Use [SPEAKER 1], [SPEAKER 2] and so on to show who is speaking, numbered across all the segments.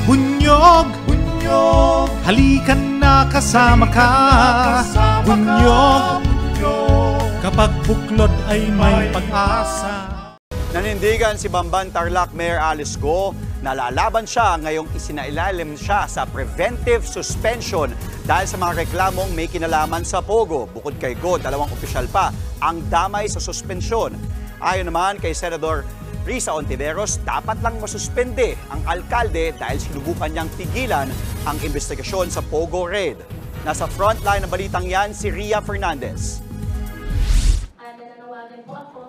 [SPEAKER 1] Bunyog, bunyog, halikan na kasama ka. Bunyog, kapag buklod ay may pag-asa.
[SPEAKER 2] Nanindigan si Bamban Tarlac Mayor Alice Go na lalaban siya ngayong isinailalim siya sa preventive suspension dahil sa mga reklamong may kinalaman sa Pogo. Bukod kay Go, 2 opisyal pa ang damay sa suspensyon. Ayon naman kay Senador Risa Hontiveros, dapat lang masuspende ang alkalde dahil sinubukan niyang pigilan ang investigasyon sa Pogo raid. Nasa frontline ng balitang yan si Ria Fernandez.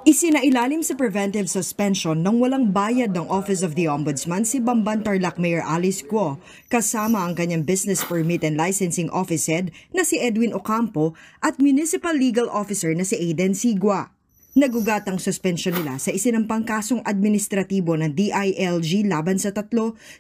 [SPEAKER 3] Isinailalim sa preventive suspension nang walang bayad ng Office of the Ombudsman si Bamban Tarlac Mayor Alice Go kasama ang kanyang Business Permit and Licensing Office Head na si Edwin Ocampo at Municipal Legal Officer na si Aiden Sigua. Nagugat ang suspensyon nila sa isinampang kasong administratibo ng DILG laban sa 3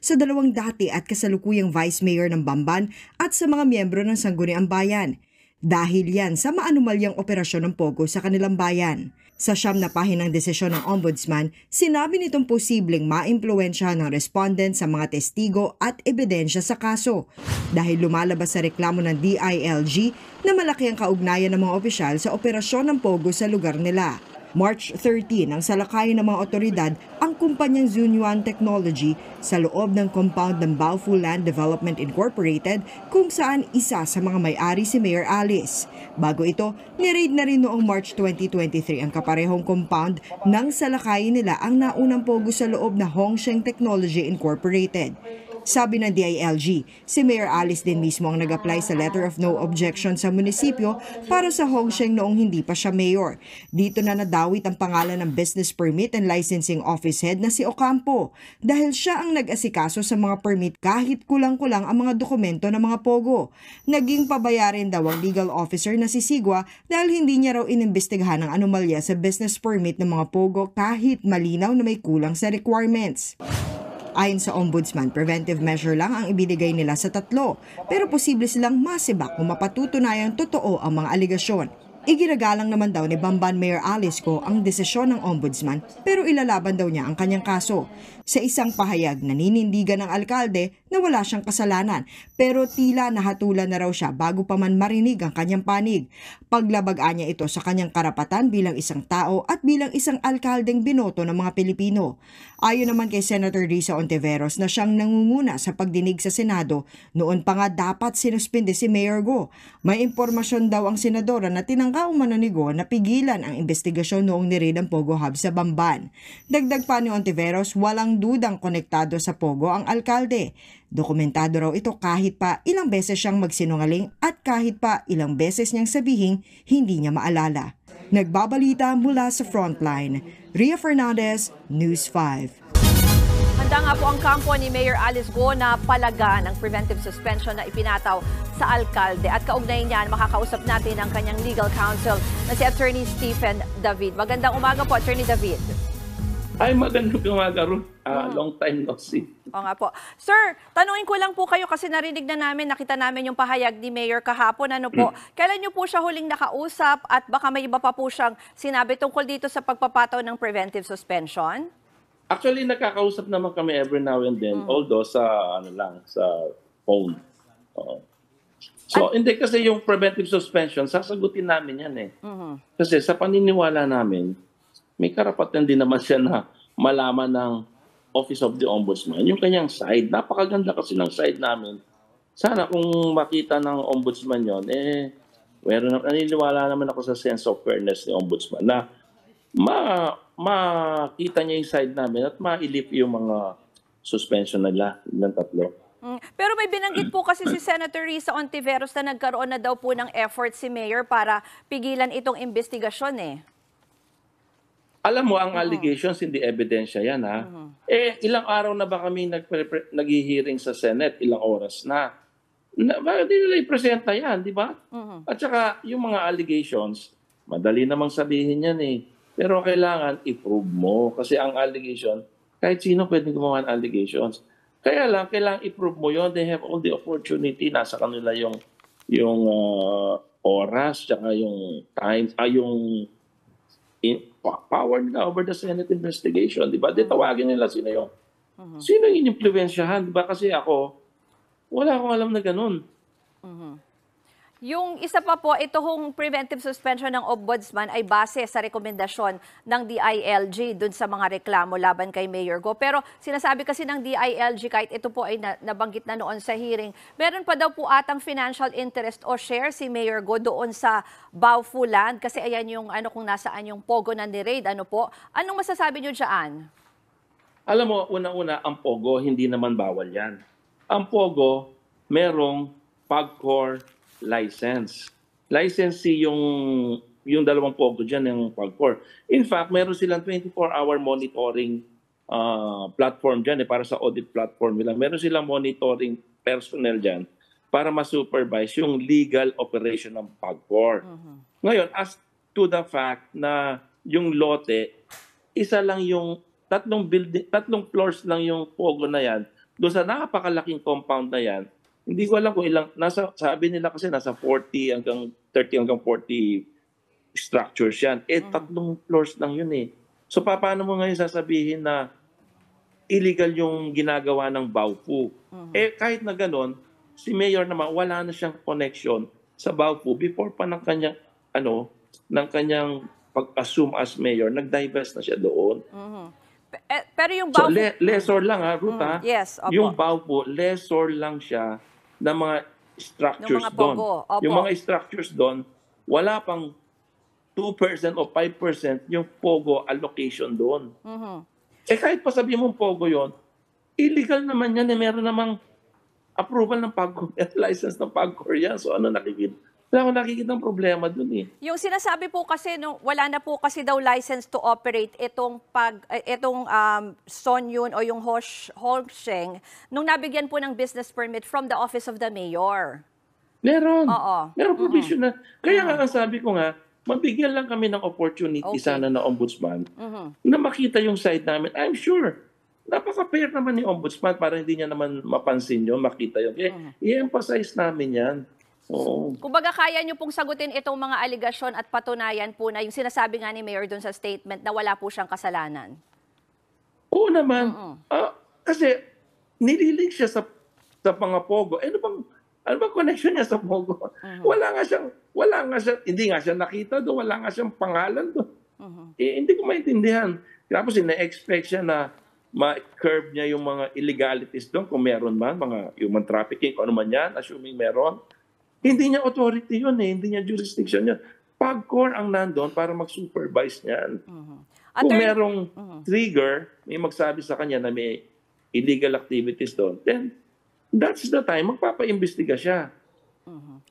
[SPEAKER 3] sa 2 dati at kasalukuyang Vice Mayor ng Bamban at sa mga miyembro ng Sangguniang Bayan. Dahil yan sa maanumalyang operasyon ng Pogo sa kanilang bayan. Sa 9 na pahinang desisyon ng Ombudsman, sinabi nitong posibleng maimpluwensyahan ng respondent sa mga testigo at ebidensya sa kaso dahil lumalabas sa reklamo ng DILG na malaki ang kaugnayan ng mga opisyal sa operasyon ng Pogo sa lugar nila. March 13 ang salakayin ng mga otoridad ang kumpanyang Zunyuan Technology sa loob ng compound ng Baofu Land Development Incorporated kung saan isa sa mga may-ari si Mayor Alice. Bago ito, ni-raid na rin noong March 2023 ang kaparehong compound ng salakayin nila ang naunang Pogo sa loob na Hongsheng Technology Incorporated. Sabi ng DILG, si Mayor Alice din mismo ang nag-apply sa Letter of No Objection sa munisipyo para sa Hongsheng noong hindi pa siya mayor. Dito na nadawit ang pangalan ng Business Permit and Licensing Office Head na si Ocampo dahil siya ang nag-asikaso sa mga permit kahit kulang-kulang ang mga dokumento ng mga Pogo. Naging pabayarin daw ang legal officer na si Sigua dahil hindi niya raw inimbestigahan ang anomalya sa business permit ng mga Pogo kahit malinaw na may kulang sa requirements. Ayon sa Ombudsman, preventive measure lang ang ibinigay nila sa 3, pero posible silang masibak kung mapatutunayang totoo ang mga aligasyon. Iginagalang naman daw ni Bamban Mayor Alice Go ang desisyon ng Ombudsman pero ilalaban daw niya ang kanyang kaso. Sa isang pahayag, naninindigan ng alkalde na wala siyang kasalanan pero tila nahatulan na raw siya bago pa man marinig ang kanyang panig. Paglabagaan niya ito sa kanyang karapatan bilang isang tao at bilang isang alkaldeng binoto ng mga Pilipino. Ayon naman kay Senator Risa Hontiveros na siyang nangunguna sa pagdinig sa Senado, noon pa nga dapat sinuspinde si Mayor Go. May impormasyon daw ang senadora na tinangka umano ni Go na pigilan ang investigasyon noong ni-raid ang Pogo Hub sa Bamban. Dagdag pa ni Hontiveros, walang dudang konektado sa Pogo ang alkalde. Dokumentado raw ito kahit pa ilang beses siyang magsinungaling at kahit pa ilang beses niyang sabihing hindi niya maalala. Nagbabalita mula sa Frontline, Ria Fernandez, News 5.
[SPEAKER 4] Handa nga po ang kampo ni Mayor Alice Go na palagaan ang preventive suspension na ipinataw sa alkalde. At kaugnay niyan, makakausap natin ang kanyang legal counsel na si Attorney Stephen David. Magandang umaga po, Attorney David.
[SPEAKER 5] Ay, magandang umaga, Ruth. Long time no see.
[SPEAKER 4] O nga po. Sir, tanungin ko lang po kayo kasi narinig na namin, nakita namin yung pahayag ni Mayor kahapon. Ano po, kailan niyo po siya huling nakausap at baka may iba pa po siyang sinabi tungkol dito sa pagpapataw ng preventive suspension?
[SPEAKER 5] Actually, nakakausap naman kami every now and then, although sa sa phone. So, hindi kasi yung preventive suspension, sasagutin namin yan eh. Kasi sa paniniwala namin, may karapatan din naman siya na malaman ng Office of the Ombudsman yung kanyang side. Napakaganda kasi ng side namin. Sana kung makita ng Ombudsman yon, naniniwala naman ako sa sense of fairness ni Ombudsman na makita niya yung side namin at mailip yung mga suspension nila ng 3.
[SPEAKER 4] Pero may binanggit po kasi si Senator Risa Hontiveros na nagkaroon na daw po ng effort si Mayor para pigilan itong investigasyon eh.
[SPEAKER 5] Alam mo, ang allegations, hindi ebidensya yan, ha? Ilang araw na ba kami nag-hearing sa Senate? Ilang oras na? Bakit di nila i-presenta yan, di ba? At saka, yung mga allegations, madali namang sabihin yan eh. Pero kailangan i-prove mo. Kasi ang allegation, kahit sino pwedeng gumawa ng allegations. Kaya lang, kailangan i-prove mo yon. They have all the opportunity. Nasa kanila yung oras, tsaka yung time, yung power nila over the Senate investigation, di ba? Di tawagin nila sino yung Sino yung inimpluwensyahan? Diba kasi ako, wala akong alam na ganun.
[SPEAKER 4] Yung isa pa po, itong preventive suspension ng Ombudsman ay base sa rekomendasyon ng DILG dun sa mga reklamo laban kay Mayor Go. Pero sinasabi kasi ng DILG, kahit ito po ay nabanggit na noon sa hearing, meron pa daw po atang financial interest o share si Mayor Go doon sa Baofu Land. Kasi ayan yung kung nasaan yung pogo na ni-raid. Ano po? Anong masasabi nyo dyan?
[SPEAKER 5] Alam mo, una-una, ang pogo, hindi naman bawal yan. Ang pogo, merong PAGCOR license. Licensee yung dalawang pogo dyan, yung PAGCOR. In fact, meron silang 24-hour monitoring platform dyan para sa audit platform nila. Meron silang monitoring personnel dyan para ma-supervise yung legal operation ng PAGCOR. Ngayon, as to the fact na yung lote, isa lang yung tatlong floors lang yung pogo na yan, doon sa napakalaking compound na yan, hindi ko alam kung ilang, sabi nila kasi nasa 40 hanggang 30 hanggang 40 structures yan. Tatlong floors lang yun eh. So paano mo ngayon sasabihin na illegal yung ginagawa ng Baofu? Kahit na ganon, si Mayor naman wala na siyang connection sa Baofu before pa ng kanyang, ng kanyang pag-assume as Mayor, nag-divest na siya doon.
[SPEAKER 4] Pero yung Baofu...
[SPEAKER 5] So, lesser lang Ruth ha?
[SPEAKER 4] Yes, opo.
[SPEAKER 5] Yung Baofu, lesser lang siya ng mga structures doon. Yung mga structures doon, wala pang 2% o 5% yung POGO allocation doon. Kahit pa sabihin mong POGO yon, illegal naman yan. Meron namang approval ng PAGCOR, license ng PAGCOR yan. So wala akong nakikita ng problema doon eh.
[SPEAKER 4] Yung sinasabi po kasi, wala na po kasi daw license to operate itong Sonyun o yung Hosheng nung nabigyan po ng business permit from the Office of the Mayor.
[SPEAKER 5] Meron.
[SPEAKER 4] Oo.
[SPEAKER 5] Meron provision na. Kaya nga sabi ko nga, mabigyan lang kami ng opportunity sana na Ombudsman na makita yung side namin. I'm sure, napaka-fair naman ni Ombudsman para hindi niya naman mapansin yun, makita yun. Kaya i-emphasize namin yan. Oo.
[SPEAKER 4] Kumbaga kaya nyo pong sagutin itong mga aligasyon at patunayan po na yung sinasabi nga ni Mayor doon sa statement na wala po siyang kasalanan. Oo
[SPEAKER 5] naman. Kasi nililink siya sa mga pogo. Ano bang connection niya sa pogo? Wala nga siya, hindi nga siya nakita doon, wala nga siyang pangalan doon. Hindi ko maintindihan. Tapos ina-expect siya na ma-curb niya yung mga illegalities doon kung meron man, mga human trafficking, kung ano man yan, assuming meron. Hindi niya authority yun hindi niya jurisdiction yun. PAGCOR ang nandun para mag-supervise niyan. Kung merong trigger, may magsabi sa kanya na may illegal activities doon, then that's the time magpapaimbestiga siya.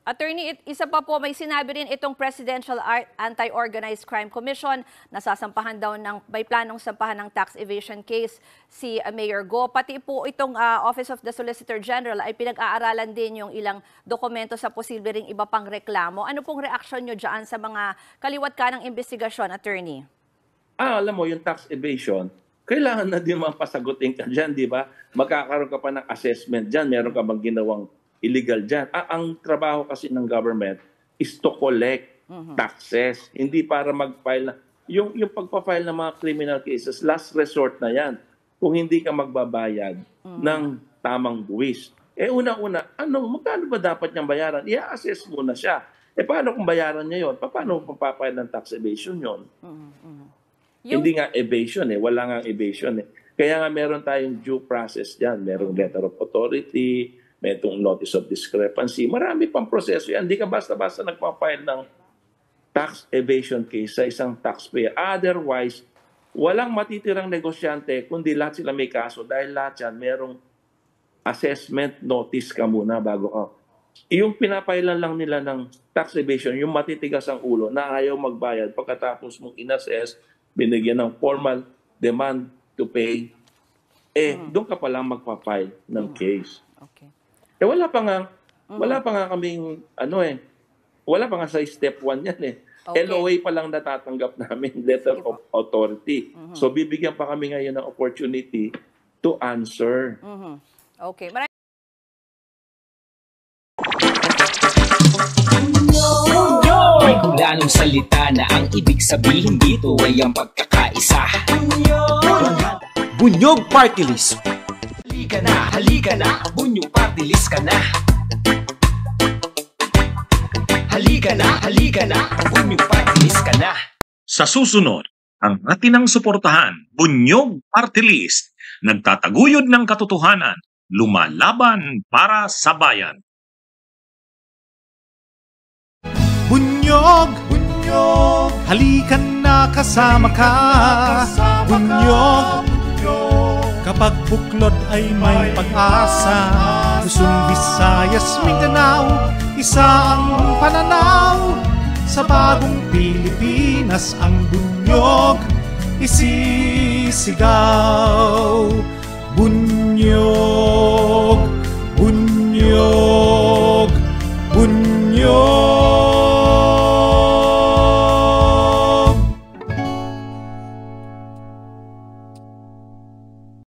[SPEAKER 4] Attorney, isa pa po, may sinabi rin itong Presidential Anti-Organized Crime Commission na sasampahan daw may planong sampahan ng tax evasion case si Mayor Go. Pati po itong Office of the Solicitor General ay pinag-aaralan din yung ilang dokumento sa posible ring iba pang reklamo. Ano pong reaksyon nyo dyan sa mga kaliwat ka ng investigasyon, Attorney?
[SPEAKER 5] Alam mo, yung tax evasion, kailangan na din mapasagutin ka dyan, di ba? Magkakaroon ka pa ng assessment dyan, meron ka bang ginawang illegal dyan. Ang trabaho kasi ng government is to collect taxes. Hindi para mag-file. Yung pagpa-file ng mga criminal cases, last resort na yan. Kung hindi ka magbabayad ng tamang buwis. Una-una, magkano ba dapat niyang bayaran? I-assess muna siya. Paano kung bayaran niya yun? Paano kung papile ng tax evasion yun? Hindi nga evasion Wala nga evasion Kaya nga meron tayong due process dyan. Merong letter of authority, may itong notice of discrepancy. Marami pang proseso yan. Hindi ka basta-basta nagpa-file ng tax evasion case sa isang taxpayer. Otherwise, walang matitirang negosyante kundi lahat sila may kaso dahil lahat yan merong assessment notice ka muna bago ka. Yung pinapailan lang nila ng tax evasion, yung matitigas ang ulo na ayaw magbayad pagkatapos mong in-assess, binigyan ng formal demand to pay, doon ka palang magpa-file ng case.
[SPEAKER 4] Okay.
[SPEAKER 5] Wala pa nga kaming, wala pa nga sa step 1 yan Okay. LOA pa lang natatanggap namin, letter of authority. So, bibigyan pa kami ngayon ng opportunity to answer.
[SPEAKER 4] Okay.
[SPEAKER 6] May kulanong salita na ang ibig sabihin dito ay ang pagkakaisa.
[SPEAKER 1] Bunyog Party List.
[SPEAKER 6] halika na, Bunyog Party List ka na. Halika na, Bunyog Party List ka na.
[SPEAKER 7] Sa susunod, ang atinang suportahan, Bunyog Party List, nagtataguyod ng katotohanan, lumalaban para sa bayan.
[SPEAKER 1] Bunyog, bunyog, halika na kasama ka. Bunyog, kapag buklod ay may pag-asa. Luzon, Visayas, Mindanao, isa ang pananaw. Sa bagong Pilipinas ang bunyog isisigaw.